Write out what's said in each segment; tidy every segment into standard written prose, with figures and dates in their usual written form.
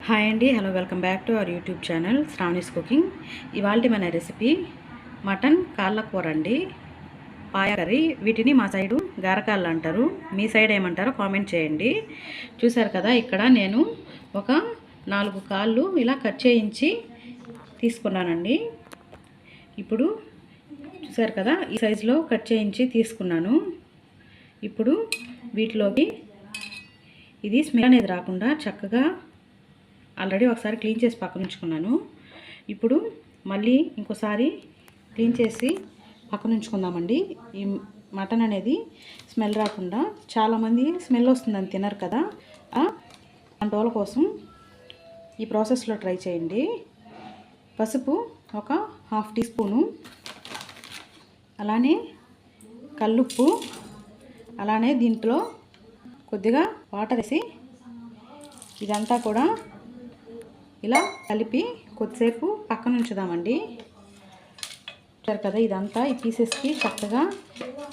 Hi అండి, hello, welcome back to our YouTube channel Sravani's cooking. ఇవాళ మన రెసిపీ మటన్ కాళ్ళ కూర అండి, పాయ కర్రీ. వీటిని మా సైడు గారకాళ్ళు అంటారు, మీ సైడ్ ఏమంటారో కామెంట్ చేయండి. చూసారు కదా, ఇక్కడ నేను ఒక 4 కాళ్ళు ఇలా కట్ చేయించి తీసుకున్నానండి. ఇప్పుడు చూసారు కదా, ఈ సైజులో కట్ చేయించి తీసుకున్నాను. ఇప్పుడు వీటిలోకి ఇది స్మెల్ అనేది రాకుండా చక్కగా ఆల్రెడీ ఒకసారి క్లీన్ చేసి పక్కన ఉంచుకున్నాను. ఇప్పుడు మళ్ళీ ఇంకోసారి క్లీన్ చేసి పక్కన ఉంచుకుందామండి. ఈ మటన్ అనేది స్మెల్ రాకుండా, చాలామంది స్మెల్ వస్తుందని తినరు కదా, అలాంటి వాళ్ళ కోసం ఈ ప్రాసెస్లో ట్రై చేయండి. పసుపు ఒక 1/2 టీ స్పూను, అలానే కల్లుప్పు, అలానే దీంట్లో కొద్దిగా వాటర్ వేసి ఇదంతా కూడా ఇలా కలిపి కొద్దిసేపు పక్కన ఉంచుదామండి. చూసారు కదా, ఇదంతా ఈ పీసెస్కి చక్కగా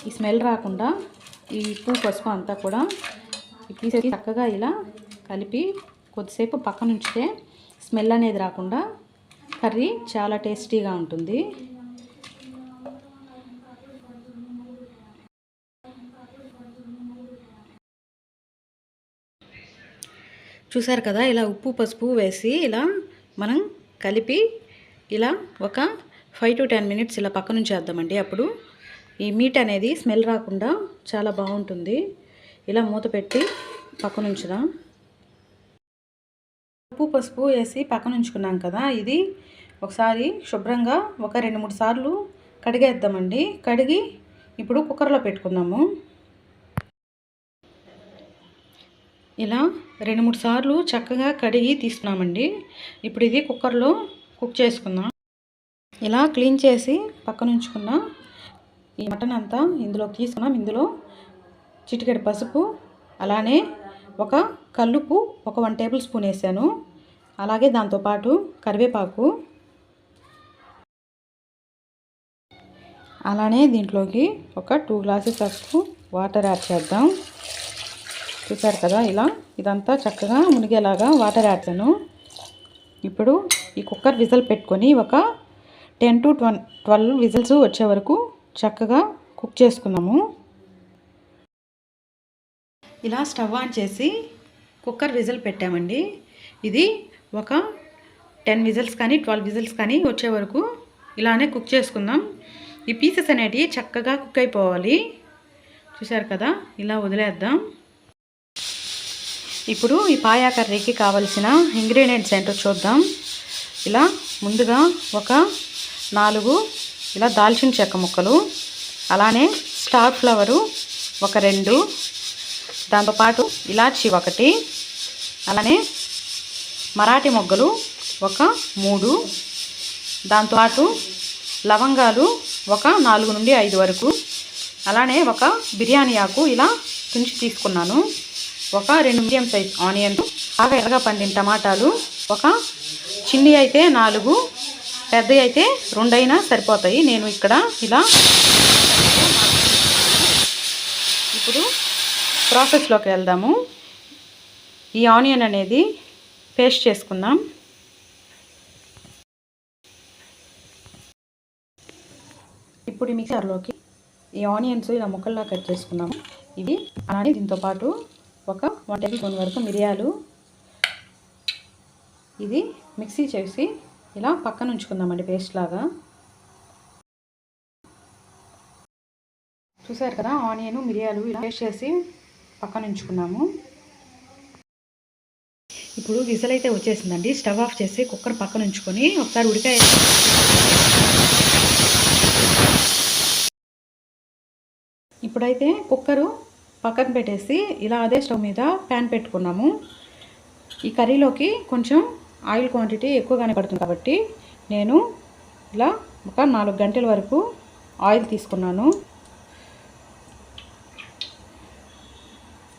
ఈ స్మెల్ రాకుండా ఈ ఉప్పు పసుపు అంతా కూడా ఈ పీసెస్కి చక్కగా ఇలా కలిపి కొద్దిసేపు పక్కన ఉంచితే స్మెల్ అనేది రాకుండా కర్రీ చాలా టేస్టీగా ఉంటుంది. చూసారు కదా, ఇలా ఉప్పు పసుపు వేసి ఇలా మనం కలిపి ఇలా ఒక 5 to 10 minutes ఇలా పక్కన ఉంచేద్దామండి. అప్పుడు ఈ మీట్ అనేది స్మెల్ రాకుండా చాలా బాగుంటుంది. ఇలా మూత పెట్టి పక్కన ఉంచుదాం. ఉప్పు పసుపు వేసి పక్కన ఉంచుకున్నాం కదా, ఇది ఒకసారి శుభ్రంగా ఒక 2-3 సార్లు కడిగేద్దామండి. కడిగి ఇప్పుడు కుక్కర్లో పెట్టుకుందాము. ఇలా 2-3 సార్లు చక్కగా కడిగి తీసుకున్నామండి. ఇప్పుడు ఇది కుక్కర్లో కుక్ చేసుకుందాం. ఇలా క్లీన్ చేసి పక్కన ఉంచుకున్న ఈ మటన్ అంతా ఇందులోకి తీసుకున్నాం. ఇందులో చిటికెడు పసుపు, అలానే ఒక కల్లుపు ఒక 1 టేబుల్ స్పూన్ వేసాను. అలాగే దాంతోపాటు కరివేపాకు, అలానే దీంట్లోకి ఒక 2 గ్లాసెస్ ఆఫ్ వాటర్ యాడ్ చేద్దాం. చూసారు కదా, ఇలా ఇదంతా చక్కగా మునిగేలాగా వాటర్ యాడ్ చేశాను. ఇప్పుడు ఈ కుక్కర్ విజిల్ పెట్టుకొని ఒక 10 to 12 విజిల్స్ వచ్చే వరకు చక్కగా కుక్ చేసుకుందాము. ఇలా స్టవ్ ఆన్ చేసి కుక్కర్ విజిల్ పెట్టామండి. ఇది ఒక 10 విజిల్స్ కానీ 12 విజిల్స్ కానీ వచ్చే వరకు ఇలానే కుక్ చేసుకుందాం. ఈ పీసెస్ అనేటివి చక్కగా కుక్ అయిపోవాలి. చూసారు కదా, ఇలా వదిలేద్దాం. ఇప్పుడు ఈ పాయా కర్రీకి కావలసిన ఇంగ్రీడియంట్స్ ఏంటో చూద్దాం. ఇలా ముందుగా ఒక 4 ఇలా దాల్చిన చెక్క ముక్కలు, అలానే స్టార్ ఫ్లవరు ఒక 2, దాంతోపాటు ఇలాచి 1, అలానే మరాఠీ మొగ్గలు ఒక 3, దాంతోపాటు లవంగాలు ఒక 4 నుండి 5 వరకు, అలానే ఒక బిర్యానీ ఆకు ఇలా తుంచి తీసుకున్నాను. ఒక 2 మీడియం సైజ్ ఆనియన్లు, బాగా ఎర్రగా పండిన టమాటాలు, ఒక చిన్ని అయితే 4, పెద్దవి అయితే 2 అయినా సరిపోతాయి. నేను ఇక్కడ ఇలా. ఇప్పుడు ప్రాసెస్లోకి వెళ్దాము. ఈ ఆనియన్ అనేది పేస్ట్ చేసుకుందాం. ఇప్పుడు ఈ మిక్సర్లోకి ఈ ఆనియన్స్ ఇలా ముక్కల్లా కట్ చేసుకుందాము. ఇవి అలానే దీంతోపాటు ఒక 1 టేబుల్ స్పూన్ వరకు మిరియాలు, ఇది మిక్సీ చేసి ఇలా పక్కన ఉంచుకుందామండి పేస్ట్ లాగా. చూసారు కదా, ఆనియన్ మిరియాలు ఇలా పేస్ట్ చేసి పక్కన ఉంచుకున్నాము. ఇప్పుడు విజిల్ అయితే వచ్చేసిందండి. స్టవ్ ఆఫ్ చేసి కుక్కర్ పక్కన ఉంచుకొని ఒకసారి ఉడికాయ ఇప్పుడైతే కుక్కరు పక్కన పెట్టేసి ఇలా అదే స్టవ్ మీద ప్యాన్ పెట్టుకున్నాము. ఈ కర్రీలోకి కొంచెం ఆయిల్ క్వాంటిటీ ఎక్కువగానే పడుతుంది కాబట్టి నేను ఇలా ఒక 4 గంటల వరకు ఆయిల్ తీసుకున్నాను.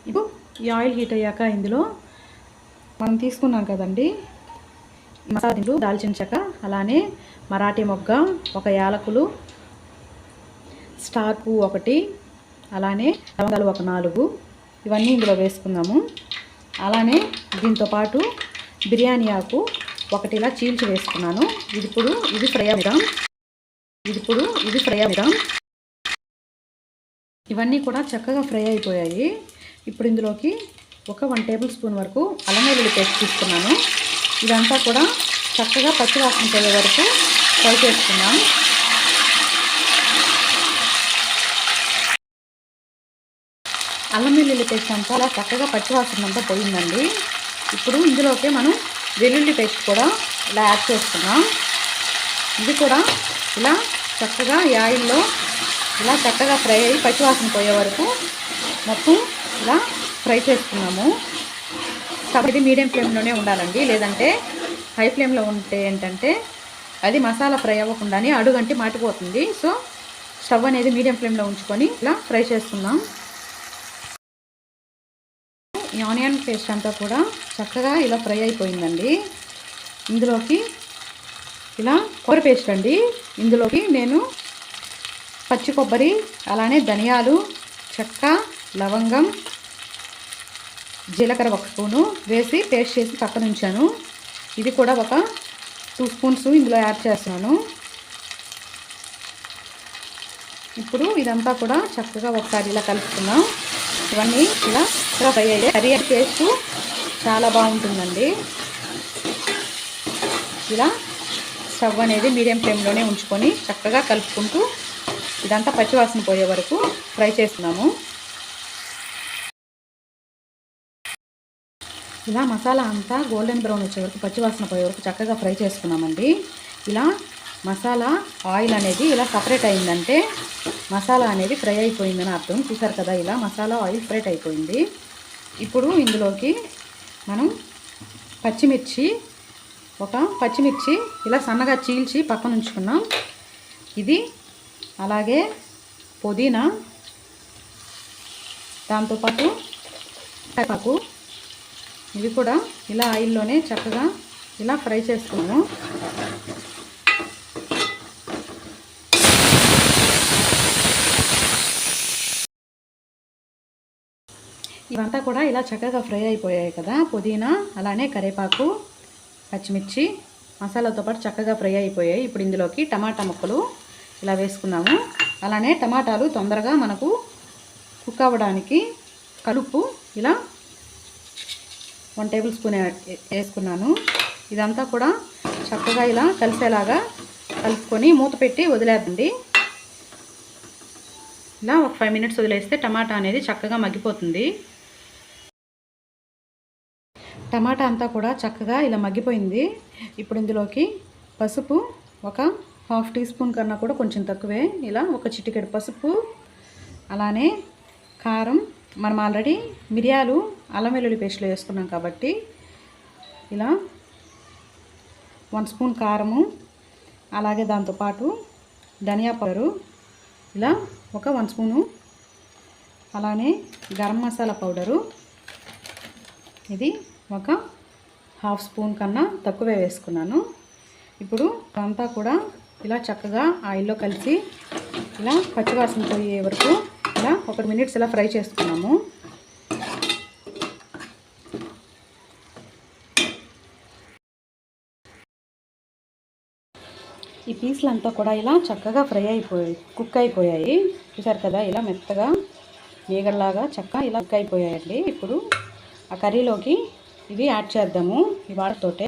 ఇప్పుడు ఈ ఆయిల్ హీట్ అయ్యాక ఇందులో మనం తీసుకున్నాం కదండి మసాలా దినుసులు, దాల్చిన చెక్క, అలానే మరాఠీ మొగ్గ, ఒక యాలకులు, స్టార్ పువ్వు 1, అలానే లవంగాలు ఒక 4, ఇవన్నీ ఇందులో వేసుకుందాము. అలానే దీంతో పాటు బిర్యానీ ఆకు ఒకటి ఇలా చీల్చి వేసుకున్నాను. ఇది ఫ్రై అవుదాం. ఇది ఫ్రై అవుదాం. ఇవన్నీ కూడా చక్కగా ఫ్రై అయిపోయాయి. ఇప్పుడు ఇందులోకి ఒక 1 టేబుల్ స్పూన్ వరకు అల్లం వెల్లుల్లి పేస్ట్ తీసుకున్నాను. ఇదంతా కూడా చక్కగా పచ్చివాసన పోయే వరకు ఫ్రై చేసుకున్నాం. అల్లం వెల్లుల్లి పేస్ట్ అంతా అలా చక్కగా పచ్చివాసన అంతా పోయిందండి. ఇప్పుడు ఇందులోకి మనం వెల్లుల్లి పేస్ట్ కూడా ఇలా యాడ్ చేసుకున్నాం. ఇది కూడా ఇలా చక్కగా ఈ ఆయిల్లో ఇలా చక్కగా ఫ్రై అయ్యి పచ్చివాసన పోయే వరకు మొత్తం ఇలా ఫ్రై చేసుకున్నాము. కాబట్టి మీడియం ఫ్లేమ్లోనే ఉండాలండి, లేదంటే హై ఫ్లేమ్లో ఉంటే ఏంటంటే అది మసాలా ఫ్రై అవ్వకుండానే అడుగంటి మాటిపోతుంది. సో స్టవ్ అనేది మీడియం ఫ్లేమ్లో ఉంచుకొని ఇలా ఫ్రై చేసుకున్నాం. ఈ ఆనియన్ పేస్ట్ అంతా కూడా చక్కగా ఇలా ఫ్రై అయిపోయిందండి. ఇందులోకి ఇలా కొబ్బరి పేస్ట్ అండి. ఇందులోకి నేను పచ్చి కొబ్బరి, అలానే ధనియాలు, చెక్క, లవంగం, జీలకర్ర 1 స్పూను వేసి పేస్ట్ చేసి పక్కన ఉంచాను. ఇది కూడా ఒక 2 స్పూన్స్ ఇందులో యాడ్ చేస్తున్నాను. ఇప్పుడు ఇదంతా కూడా చక్కగా ఒకసారి ఇలా కలుపుకుందాం. ఇవన్నీ ఇలా ఫ్రై అయ్యాయి. కర్రీ టేస్ట్ చాలా బాగుంటుందండి. ఇలా స్టవ్ అనేది మీడియం ఫ్లేమ్లోనే ఉంచుకొని చక్కగా కలుపుకుంటూ ఇదంతా పచ్చివాసన పోయే వరకు ఫ్రై చేస్తున్నాము. ఇలా మసాలా అంతా గోల్డెన్ బ్రౌన్ వచ్చే వరకు పచ్చివాసన పోయే వరకు చక్కగా ఫ్రై చేసుకున్నామండి. ఇలా మసాలా ఆయిల్ అనేది ఇలా సపరేట్ అయిందంటే మసాలా అనేది ఫ్రై అయిపోయిందని అర్థం. చూసారు కదా, ఇలా మసాలా ఆయిల్ ఫ్రైట్ అయిపోయింది. ఇప్పుడు ఇందులోకి మనం పచ్చిమిర్చి ఇలా సన్నగా చీల్చి పక్కన ఉంచుకున్నాం. ఇది అలాగే పుదీనా, దాంతోపాటు కరివేపాకు, ఇవి కూడా ఇలా ఆయిల్లోనే చక్కగా ఇలా ఫ్రై చేసుకున్నాము. ఇవంతా కూడా ఇలా చక్కగా ఫ్రై అయిపోయాయి కదా. పుదీనా, అలానే కరివేపాకు, పచ్చిమిర్చి మసాలాతో పాటు చక్కగా ఫ్రై అయిపోయాయి. ఇప్పుడు ఇందులోకి టమాటా ముక్కలు ఇలా వేసుకున్నాము. అలానే టమాటాలు తొందరగా మనకు కుక్ అవ్వడానికి కలుపు ఇలా 1 టేబుల్ స్పూన్ వేసుకున్నాను. ఇదంతా కూడా చక్కగా ఇలా కలిసేలాగా కలుపుకొని మూత పెట్టి వదిలేద్దండి. ఇలా ఒక 5 మినిట్స్ వదిలేస్తే టమాటా అనేది చక్కగా మగ్గిపోతుంది. టమాటా అంతా కూడా చక్కగా ఇలా మగ్గిపోయింది. ఇప్పుడు ఇందులోకి పసుపు ఒక 1/2 టీ స్పూన్ కన్నా కూడా కొంచెం తక్కువే, ఇలా ఒక చిటికెడు పసుపు, అలానే కారం మనం ఆల్రెడీ మిరియాలు అల్లం వెల్లుల్లి పేస్ట్లో వేసుకున్నాం కాబట్టి ఇలా 1 స్పూన్ కారము, అలాగే దాంతోపాటు ధనియా పౌడరు ఇలా ఒక 1 స్పూను, అలానే గరం మసాలా పౌడరు ఇది ఒక 1/2 స్పూన్ కన్నా తక్కువే వేసుకున్నాను. ఇప్పుడు అంతా కూడా ఇలా చక్కగా ఆయిల్లో కలిసి ఇలా పచ్చివాసన పోయే వరకు ఇలా ఒక 1 మినిట్స్ ఇలా ఫ్రై చేసుకున్నాము. ఈ పీసులు అంతా కూడా ఇలా చక్కగా కుక్ అయిపోయాయి. చూసారు కదా, ఇలా మెత్తగా మేగల్లాగా చక్కగా ఇలా కుక్ అయిపోయాయండి. ఇప్పుడు ఆ కర్రీలోకి ఇవి యాడ్ చేద్దాము. ఈ వాటర్తోటే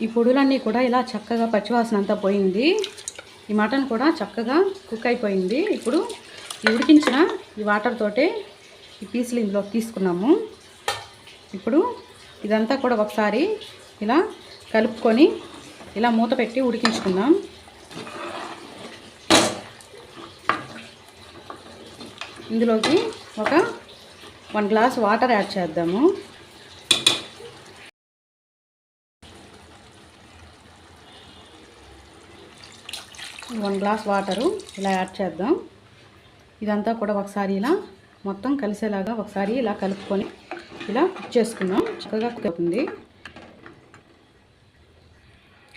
ఈ పొడులన్నీ కూడా ఇలా చక్కగా పచ్చివాసన అంతా పోయింది. ఈ మటన్ కూడా చక్కగా కుక్ అయిపోయింది. ఇప్పుడు ఈ ఉడికించిన ఈ వాటర్ తోటే ఈ పీసులు ఇందులోకి తీసుకున్నాము. ఇప్పుడు ఇదంతా కూడా ఒకసారి ఇలా కలుపుకొని ఇలా మూత పెట్టి ఉడికించుకుందాం. ఇందులోకి ఒక 1 గ్లాస్ వాటర్ యాడ్ చేద్దాము. వన్ గ్లాస్ వాటరు ఇలా యాడ్ చేద్దాం. ఇదంతా కూడా ఒకసారి ఇలా మొత్తం కలిసేలాగా ఒకసారి ఇలా కలుపుకొని ఇలా కుక్ చేసుకుందాం. చక్కగా కుక్ అవుతుంది.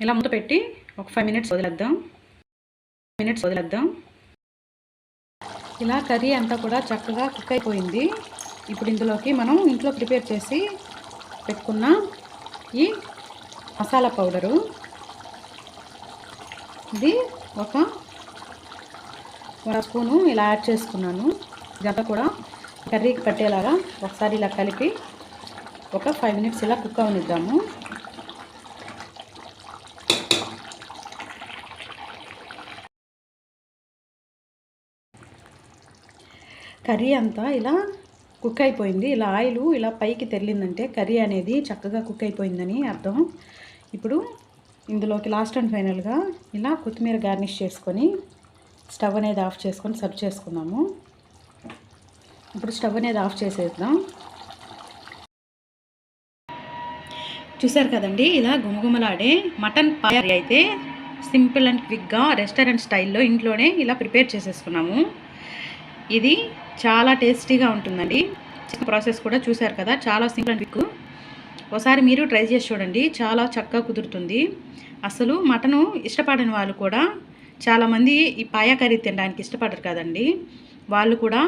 ఇలా మూత పెట్టి ఒక 5 మినిట్స్ వదిలేద్దాం. ఇలా కర్రీ అంతా కూడా చక్కగా కుక్ అయిపోయింది. ఇప్పుడు ఇందులోకి మనం ఇంట్లో ప్రిపేర్ చేసి పెట్టుకున్న ఈ మసాలా పౌడరు, ఇది ఒక స్పూను ఇలా యాడ్ చేసుకున్నాను. ఇదంతా కూడా కర్రీకి పట్టేలాగా ఒకసారి ఇలా కలిపి ఒక 5 మినిట్స్ ఇలా కుక్ అవనిద్దాము. కర్రీ అంతా ఇలా కుక్ అయిపోయింది. ఇలా ఆయిల్ ఇలా పైకి తెల్లిందంటే కర్రీ అనేది చక్కగా కుక్ అయిపోయిందని అర్థం. ఇప్పుడు ఇందులోకి లాస్ట్ అండ్ ఫైనల్గా ఇలా కొత్తిమీర గార్నిష్ చేసుకొని స్టవ్ అనేది ఆఫ్ చేసుకొని సర్వ్ చేసుకున్నాము. ఇప్పుడు స్టవ్ అనేది ఆఫ్ చేసేద్దాం. చూసారు కదండి, ఇలా గుమగుమలాడే మటన్ పాయ అయితే సింపుల్ అండ్ క్విక్గా రెస్టారెంట్ స్టైల్లో ఇంట్లోనే ఇలా ప్రిపేర్ చేసేసుకున్నాము. ఇది చాలా టేస్టీగా ఉంటుందండి. ప్రాసెస్ కూడా చూసారు కదా, చాలా సింపుల్ అండ్ క్విక్. ఒకసారి మీరు ట్రై చేసి చూడండి, చాలా చక్కగా కుదురుతుంది. అసలు మటను ఇష్టపడని వాళ్ళు కూడా చాలామంది ఈ పాయ కర్రీ తినడానికి ఇష్టపడరు కదండి. వాళ్ళు కూడా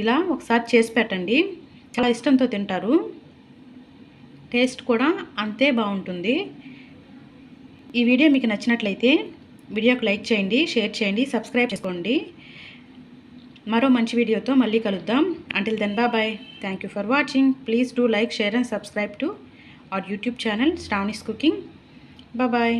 ఇలా ఒకసారి చేసి పెట్టండి, చాలా ఇష్టంతో తింటారు. టేస్ట్ కూడా అంతే బాగుంటుంది. ఈ వీడియో మీకు నచ్చినట్లయితే వీడియోకి లైక్ చేయండి, షేర్ చేయండి, సబ్స్క్రైబ్ చేసుకోండి. మరో మంచి వీడియోతో మళ్ళీ కలుద్దాం. Until then bye. Thank you for watching. Please do like, share and subscribe to our YouTube channel Sravani's cooking. Bye.